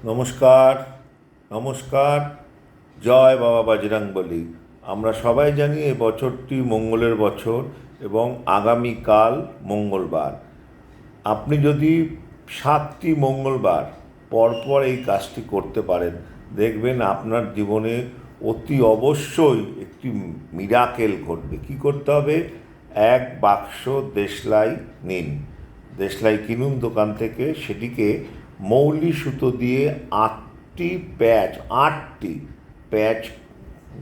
নমস্কার, নমস্কার। জয় বাবা বজরংবলী। আমরা সবাই জানি এই বছরটি মঙ্গলের বছর এবং আগামীকাল মঙ্গলবার। আপনি যদি 7টি মঙ্গলবার পরপর এই কাজটি করতে পারেন, দেখবেন আপনার জীবনে অতি অবশ্যই একটি মিরাকেল ঘটবে। কি করতে হবে? এক বাক্স দেশলাই নিন, দেশলাই কিনুন দোকান থেকে। সেটিকে মৌলি সুতো দিয়ে আটটি প্যাচ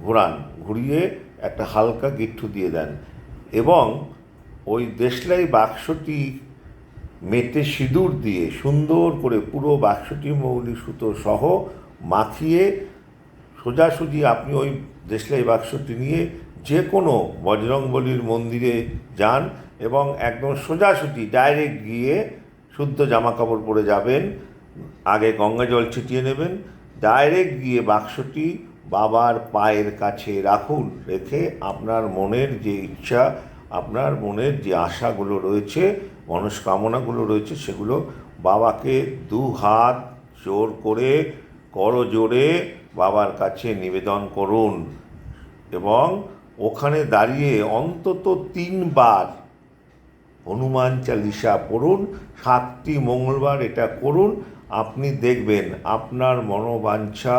ঘোরান, ঘুরিয়ে একটা হালকা গিট্টু দিয়ে দেন এবং ওই দেশলাই বাক্সটি মেটে সিঁদুর দিয়ে সুন্দর করে পুরো বাক্সটি মৌলি সুতো সহ মাখিয়ে সোজাসুজি আপনি ওই দেশলাই বাক্সটি নিয়ে যে কোনো বজরংবলীর মন্দিরে যান এবং একদম সোজাসুজি ডাইরেক্ট গিয়ে শুদ্ধ জামাকাপড় পরে যাবেন, আগে গঙ্গা জল ছিটিয়ে নেবেন, ডাইরেক্ট গিয়ে বাক্সটি বাবার পায়ের কাছে রাখুন। রেখে আপনার মনের যে ইচ্ছা, আপনার মনের যে আশাগুলো রয়েছে, মনস্কামনাগুলো রয়েছে, সেগুলো বাবাকে দু হাত জোর করে করজোড়ে বাবার কাছে নিবেদন করুন এবং ওখানে দাঁড়িয়ে অন্তত 3বার হনুমান চালিসা পড়ুন। 7টি মঙ্গলবার এটা করুন। আপনি দেখবেন আপনার মনোবাঞ্ছা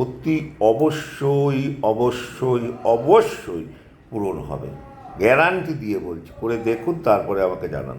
অতি অবশ্যই অবশ্যই অবশ্যই পূরণ হবে। গ্যারান্টি দিয়ে বলছি, করে দেখুন, তারপরে আমাকে জানান।